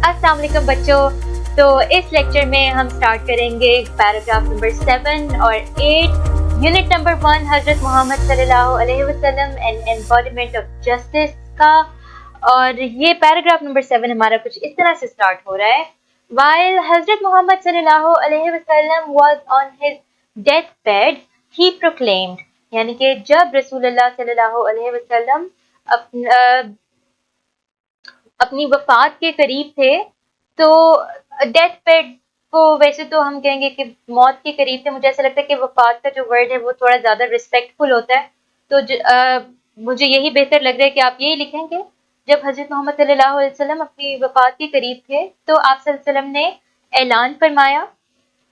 السلام علیکم بچوں. تو اس لیکچر میں ہم سٹارٹ کریں گے پیراگراف نمبر 7 اور 8 یونٹ نمبر 1 حضرت محمد صلی اللہ علیہ وسلم اینڈ ایمبوڈیمنٹ آف جسٹس کا. اور یہ پیراگراف نمبر 7 ہمارا کچھ اس طرح سے سٹارٹ ہو رہا ہے. While حضرت محمد صلی اللہ علیہ وسلم was on his death bed, he proclaimed, یعنی کہ جب رسول اللہ صلی اللہ علیہ وسلم اپنی وفات کے قریب تھے, تو ڈیتھ بیڈ کو ویسے تو ہم کہیں گے کہ موت کے قریب تھے. مجھے ایسا لگتا ہے کہ وفات کا جو ورڈ ہے وہ تھوڑا زیادہ ریسپیکٹفل ہوتا ہے, تو مجھے یہی بہتر لگ رہا ہے کہ آپ یہی لکھیں کہ جب حضرت محمد صلی اللہ علیہ وسلم اپنی وفات کے قریب تھے تو آپ صلی اللہ علیہ وسلم نے اعلان فرمایا.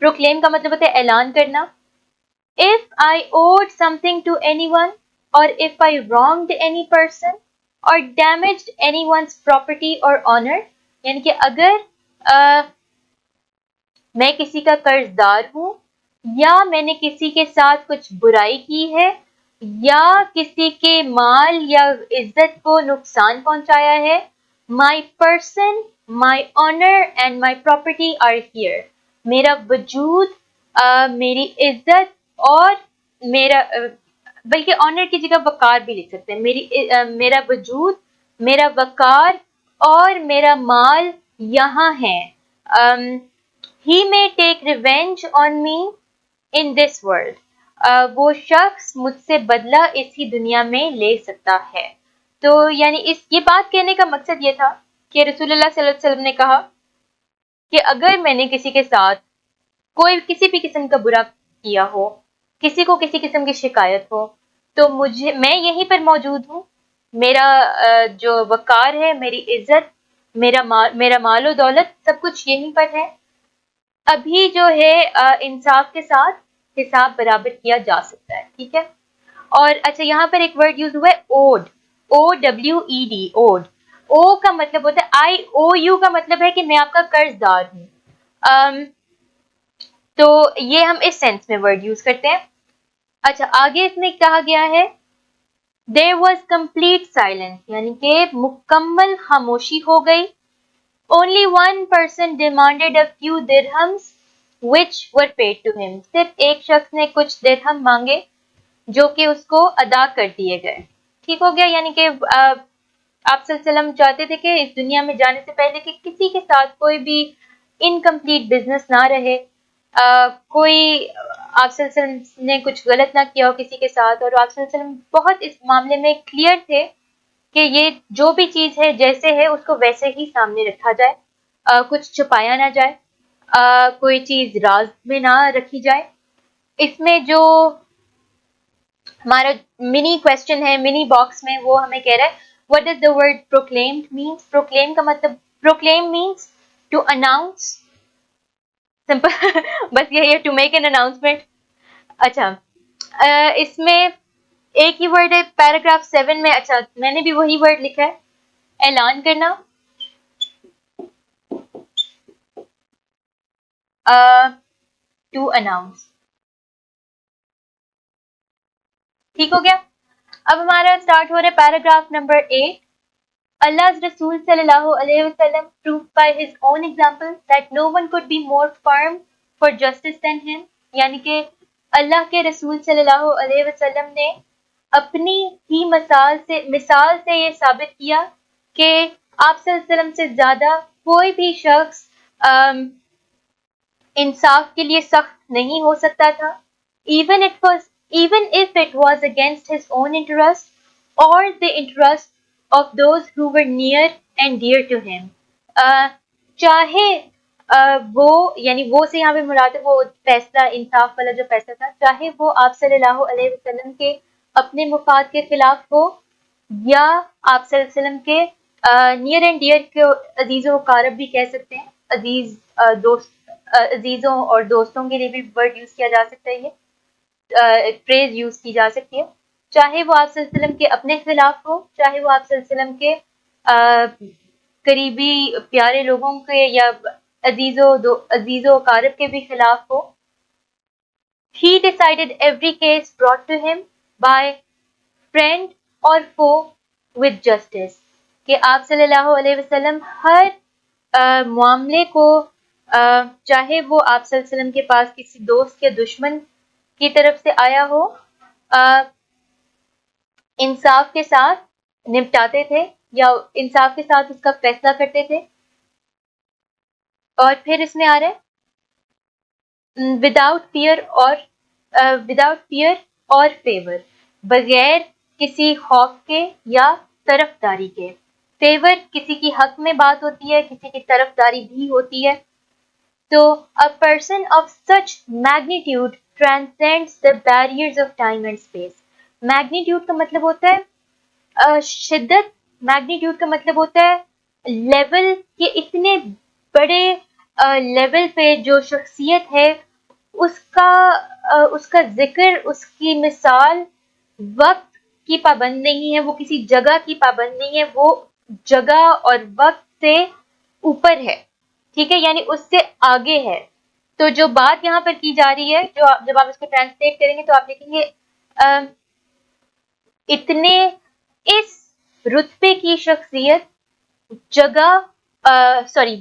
پروکلیم کا مطلب ہوتا ہے اعلان کرنا. If I owed something to anyone, or if I wronged any person, or damaged anyone's property or honor, یعنی کہ اگر میں کسی کا قرض دار ہوں, یا میں نے کسی کے ساتھ کچھ برائی کی ہے, یا کسی کے مال یا عزت کو نقصان پہنچایا ہے, my person, my honor and my property are here. میرا وجود, میری عزت اور میرا, بلکہ آنر کی جگہ وقار بھی لکھ سکتے ہیں, میرا وجود, میرا وقار اور میرا مال یہاں ہے. He may take revenge on me in this world. وہ شخص مجھ سے بدلہ اسی دنیا میں لے سکتا ہے. تو یعنی یہ بات کہنے کا مقصد یہ تھا کہ رسول اللہ صلی اللہ علیہ وسلم نے کہا کہ اگر میں نے کسی کے ساتھ کوئی کسی بھی قسم کا برا کیا ہو, کسی کو کسی قسم کی شکایت ہو, تو میں یہیں پر موجود ہوں. میرا جو وقار ہے, میری عزت, میرا مال و دولت, سب کچھ یہیں پر ہے. ابھی جو ہے انصاف کے ساتھ حساب برابر کیا جا سکتا ہے. ٹھیک ہے. اور اچھا, یہاں پر ایک ورڈ یوز ہوا ہے اوڈ, OWED, اوڈ. او کا مطلب ہوتا ہے IOU کا مطلب ہے کہ میں آپ کا قرض دار ہوں. تو یہ ہم اس سینس میں ورڈ یوز کرتے ہیں. اچھا, آگے اس میں کہا گیا ہے there was complete silence, یعنی کہ مکمل خاموشی ہو گئی. only one person demanded a few dirhams which were paid to him. صرف ایک شخص نے کچھ درہم مانگے جو کہ اس کو ادا کر دیے گئے. ٹھیک ہو گیا. یعنی کہ آپ صلی اللہ علیہ وسلم چاہتے تھے کہ اس دنیا میں جانے سے پہلے کہ کسی کے ساتھ کوئی بھی انکمپلیٹ بزنس نہ رہے, کوئی آپ صلی اللہ علیہ وسلم نے کچھ غلط نہ کیا ہو کسی کے ساتھ. اور آپ صلی اللہ علیہ وسلم بہت اس معاملے میں کلیئر تھے کہ یہ جو بھی چیز ہے جیسے ہے اس کو ویسے ہی سامنے رکھا جائے, کچھ چھپایا نہ جائے, کوئی چیز راز میں نہ رکھی جائے. اس میں جو ہمارا منی کویسچن ہے منی باکس میں, وہ ہمیں کہہ رہا ہے what does the word proclaimed means. proclaim کا مطلب, proclaim means to announce, simple بس یہی ہے, ٹو میک این اناؤنسمنٹ. اچھا, اس میں ایک ہی ورڈ ہے پیراگراف 7 میں. اچھا, میں نے بھی وہی ورڈ لکھا ہے, اعلان کرنا, ٹو اناؤنس. ٹھیک ہو گیا. اب ہمارا اسٹارٹ ہو رہا ہے paragraph number 8. Allah's Rasul sallallahu alayhi wasallam proved by his own example that no one could be more firm for justice than him. یعنی کہ اللہ کے رسول صلی اللہ علیہ وسلم نے اپنی ہی مثال سے یہ ثابت کیا کہ آپ صلی اللہ علیہ وسلم سے زیادہ کوئی بھی شخص انصاف کے لیے سخت نہیں ہو سکتا تھا. even if it was against his own interest or the interest of those who were near and dear to him. چاہے وہ, یعنی وہ سے یہاں پہ مراد ہے وہ فیصلہ, انصاف والا جو فیصلہ تھا, چاہے وہ آپ صلی اللہ علیہ وسلم کے اپنے مفاد کے خلاف ہو, یا آپ صلی اللہ علیہ وسلم کے نیئر اینڈ ڈیئر کو عزیز و اقارب بھی کہہ سکتے ہیں. عزیز دوست, عزیزوں اور دوستوں کے لیے بھی ورڈ یوز کیا جا سکتا ہے, یہ فریز یوز کی جا سکتی ہے. چاہے وہ آپ صلی اللہ علیہ وسلم کے اپنے خلاف ہو, چاہے وہ آپ صلی اللہ علیہ وسلم کے قریبی پیارے لوگوں کے یا عزیز و اقارب کے بھی خلاف ہو. He decided every case brought to him by friend or foe with justice. کہ آپ صلی اللہ علیہ وسلم ہر معاملے کو چاہے وہ آپ صلی اللہ علیہ وسلم کے پاس کسی دوست یا دشمن کی طرف سے آیا ہو انصاف کے ساتھ نپٹاتے تھے یا انصاف کے ساتھ اس کا فیصلہ کرتے تھے. اور پھر اس میں آ رہا ہے وداؤٹ فیئر اور فیور, بغیر کسی خوف کے یا طرفداری کے. فیور کسی کی حق میں بات ہوتی ہے, کسی کی طرفداری بھی ہوتی ہے. تو a person of such magnitude transcends the barriers of time and space. Magnitude کا مطلب ہوتا ہے شدت, میگنیٹیوڈ کا مطلب ہوتا ہے لیول, کے اتنے بڑے لیول پہ جو شخصیت ہے اس کا ذکر, اس کی مثال وقت کی پابند نہیں ہے, وہ کسی جگہ کی پابند نہیں ہے, وہ جگہ اور وقت سے اوپر ہے, ٹھیک ہے, یعنی اس سے آگے ہے. تو جو بات یہاں پر کی جا رہی ہے, جب آپ اس کو ٹرانسلیٹ کریں گے تو آپ لکھیں گے اتنے اس رتبے کی شخصیت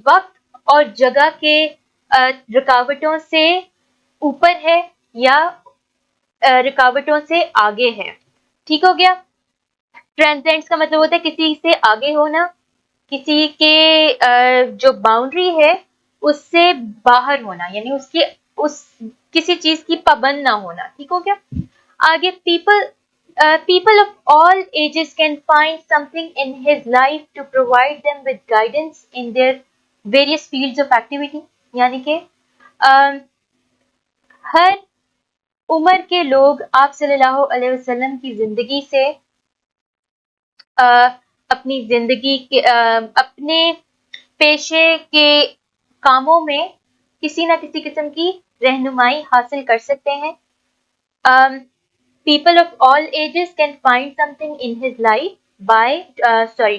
وقت اور جگہ کے رکاوٹوں سے اوپر ہے یا رکاوٹوں سے آگے ہے. ٹھیک ہو گیا. ٹرانسینڈس کا مطلب ہوتا ہے کسی سے آگے ہونا, کسی کے جو باؤنڈری ہے اس سے باہر ہونا, یعنی اس کسی چیز کی پابند نہ ہونا. ٹھیک ہو گیا. آگے people of all ages can find something in his life to provide them with guidance in their various fields of activity. یعنی کہ ہر عمر کے لوگ آپ صلی اللہ علیہ وسلم کی زندگی سے اپنی زندگی کے اپنے پیشے کے کاموں میں کسی نہ کسی قسم کی رہنمائی حاصل کر سکتے ہیں. People of all ages can find something in his life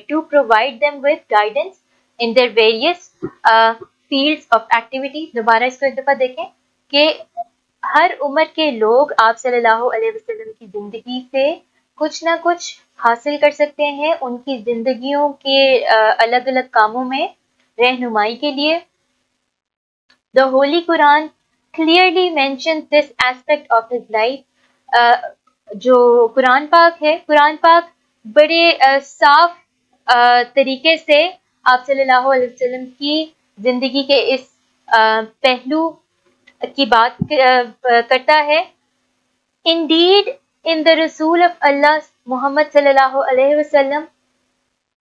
to provide them with guidance in their various fields of activity. دوبارہ اس کو ایک دفعہ دیکھیں کہ ہر عمر کے لوگ آپ صلی اللہ علیہ وسلم کی زندگی سے کچھ نہ کچھ حاصل کر سکتے ہیں ان کی زندگیوں کے الگ الگ کاموں میں رہنمائی کے لیے. The Holy Quran clearly mentions this aspect of his life. جو قرآن پاک ہے, قرآن پاک بڑے صاف طریقے سے آپ صلی اللہ علیہ وسلم کی زندگی کے اس پہلو کی بات کرتا ہے. Indeed, in the Rasul of Allah, Muhammad sallallahu alayhi wasallam,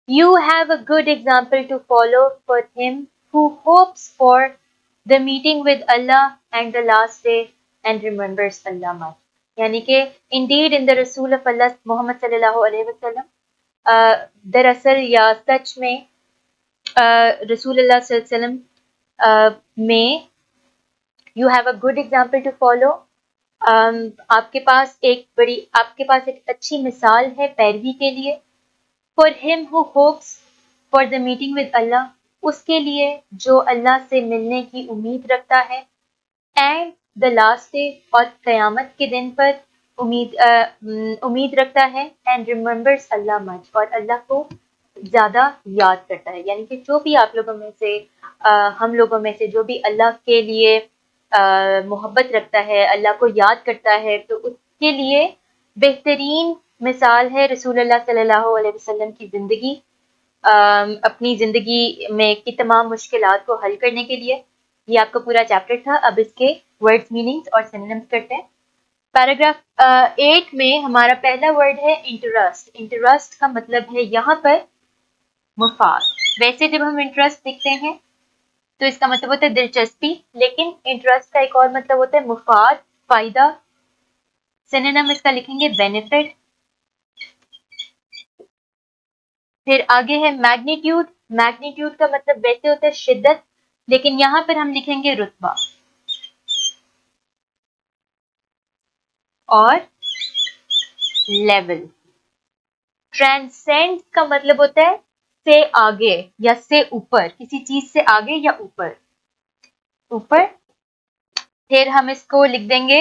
you have a good example to follow for him who hopes for the meeting with Allah and the last day and remembers Allah much. یعنی کہ indeed ان دا رسول of اللہ محمد صلی اللہ علیہ وسلم, دراصل یا سچ میں رسول اللہ صلی اللہ علیہ وسلم میں you have a good example to follow. آپ کے پاس ایک اچھی مثال ہے پیروی کے لیے. For whom who hopes for the meeting with Allah, اس کے لیے جو اللہ سے ملنے کی امید رکھتا ہے. اینڈ دا لاسٹ ڈے, اور قیامت کے دن پر امید رکھتا ہے. اینڈ ریممبرس اللہ مچ, اور اللہ کو زیادہ یاد کرتا ہے. یعنی کہ جو بھی آپ لوگوں میں سے ہم لوگوں میں سے جو بھی اللہ کے لیے محبت رکھتا ہے, اللہ کو یاد کرتا ہے, تو اس کے لیے بہترین مثال ہے رسول اللہ صلی اللہ علیہ وسلم کی زندگی. اپنی زندگی میں کی تمام مشکلات کو حل کرنے کے لیے. یہ آپ کا پورا چیپٹر تھا. اب اس کے ورڈز میننگز اور سینونیمز کرتے ہیں. پیراگراف 8 میں ہمارا پہلا ورڈ ہے انٹرسٹ. انٹرسٹ کا مطلب ہے یہاں پر مفاد. ویسے جب ہم انٹرسٹ دیکھتے ہیں تو اس کا مطلب ہوتا ہے دلچسپی, لیکن انٹرسٹ کا ایک اور مطلب ہوتا ہے مفاد, فائدہ. سینونیم اس کا لکھیں گے بینیفٹ. پھر آگے ہے میگنیٹیوڈ. میگنیٹیوڈ کا مطلب ویسے ہوتا ہے شدت, لیکن یہاں پر ہم لکھیں گے رتبہ. اور لیول. ٹرانسینڈ کا مطلب ہوتا ہے سے آگے یا سے اوپر, کسی چیز سے آگے یا اوپر. پھر ہم اس کو لکھ دیں گے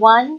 1,